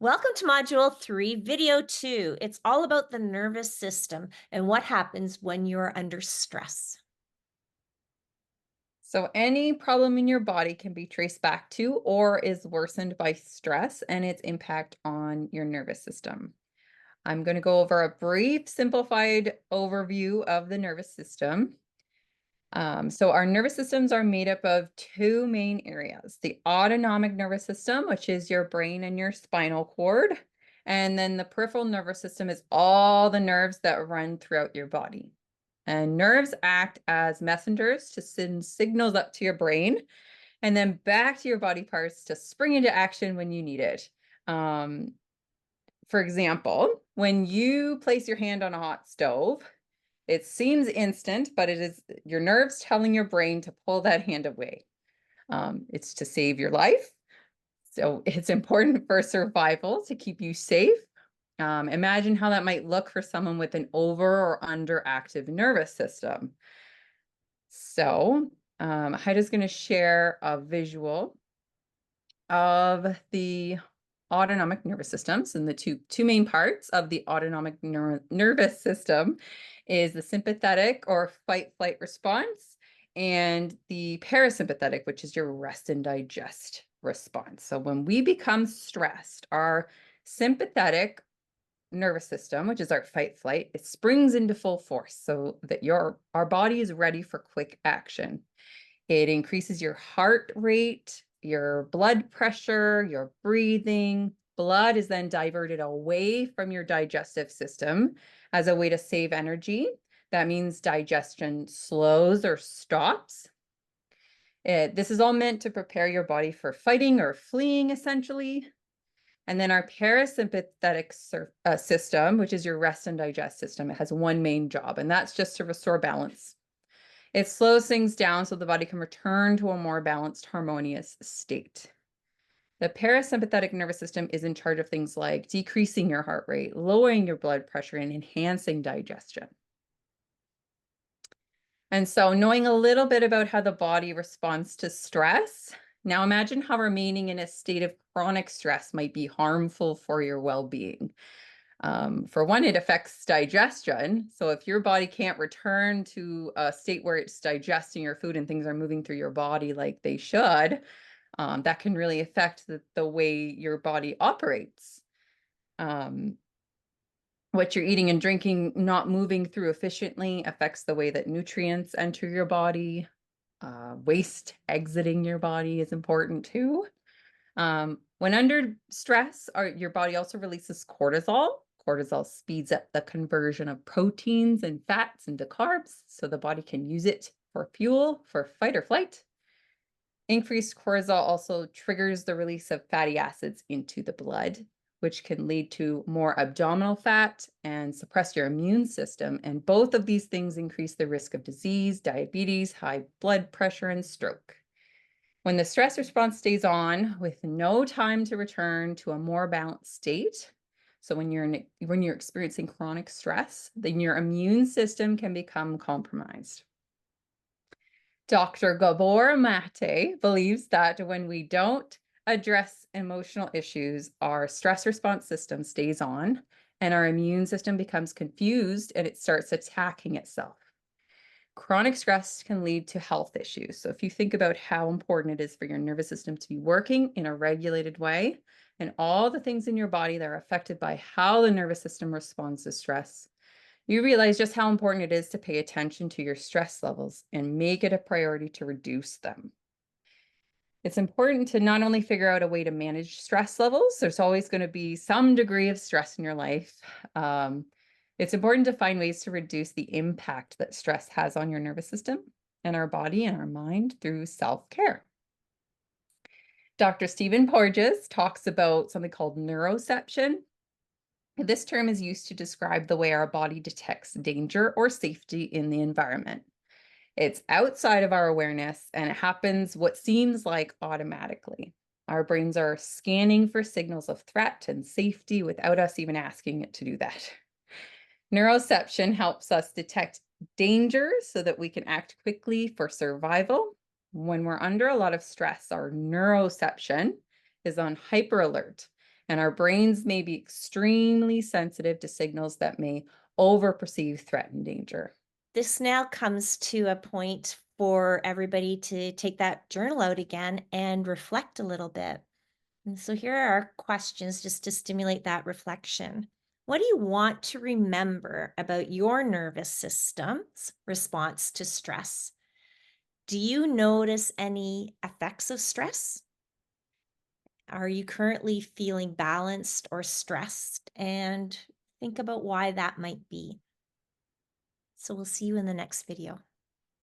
Welcome to Module 3, Video 2. It's all about the nervous system and what happens when you're under stress. So any problem in your body can be traced back to or is worsened by stress and its impact on your nervous system. I'm going to go over a brief, simplified overview of the nervous system. So our nervous systems are made up of two main areas: the autonomic nervous system, which is your brain and your spinal cord, and then the peripheral nervous system is all the nerves that run throughout your body. And nerves act as messengers to send signals up to your brain and then back to your body parts to spring into action when you need it. Um, for example, when you place your hand on a hot stove, it seems instant, but it is your nerves telling your brain to pull that hand away. It's to save your life. So it's important for survival to keep you safe. Imagine how that might look for someone with an over or underactive nervous system. So Haida's going to share a visual of the autonomic nervous systems, and the two main parts of the autonomic nervous system is the sympathetic or fight flight response and the parasympathetic, which is your rest and digest response. So when we become stressed, our sympathetic nervous system, which is our fight flight, it springs into full force so that our body is ready for quick action. It increases your heart rate, your blood pressure, your breathing. Blood is then diverted away from your digestive system as a way to save energy. That means digestion slows or stops. This is all meant to prepare your body for fighting or fleeing, essentially. And then our parasympathetic system, which is your rest and digest system, it has one main job, and that's just to restore balance. It slows things down so the body can return to a more balanced, harmonious state. The parasympathetic nervous system is in charge of things like decreasing your heart rate, lowering your blood pressure, and enhancing digestion. And so knowing a little bit about how the body responds to stress, now imagine how remaining in a state of chronic stress might be harmful for your well-being. For one, it affects digestion. So if your body can't return to a state where it's digesting your food and things are moving through your body like they should, that can really affect the way your body operates. What you're eating and drinking not moving through efficiently affects the way that nutrients enter your body. Waste exiting your body is important too. When under stress, your body also releases cortisol. Cortisol speeds up the conversion of proteins and fats into carbs, so the body can use it for fuel for fight or flight. Increased cortisol also triggers the release of fatty acids into the blood, which can lead to more abdominal fat and suppress your immune system. And both of these things increase the risk of disease, diabetes, high blood pressure, and stroke. When the stress response stays on with no time to return to a more balanced state, so when you're experiencing chronic stress, then your immune system can become compromised. Dr. Gabor Mate believes that when we don't address emotional issues, our stress response system stays on and our immune system becomes confused and it starts attacking itself. Chronic stress can lead to health issues. So if you think about how important it is for your nervous system to be working in a regulated way and all the things in your body that are affected by how the nervous system responds to stress, you realize just how important it is to pay attention to your stress levels and make it a priority to reduce them. It's important to not only figure out a way to manage stress levels, there's always going to be some degree of stress in your life. It's important to find ways to reduce the impact that stress has on your nervous system and our body and our mind through self-care. Dr. Stephen Porges talks about something called neuroception. This term is used to describe the way our body detects danger or safety in the environment. It's outside of our awareness and it happens what seems like automatically. Our brains are scanning for signals of threat and safety without us even asking it to do that. Neuroception helps us detect danger so that we can act quickly for survival. When we're under a lot of stress, our neuroception is on hyper alert and our brains may be extremely sensitive to signals that may overperceive threat and danger. This now comes to a point for everybody to take that journal out again and reflect a little bit. And so here are our questions just to stimulate that reflection. What do you want to remember about your nervous system's response to stress? Do you notice any effects of stress? Are you currently feeling balanced or stressed? And think about why that might be. So we'll see you in the next video.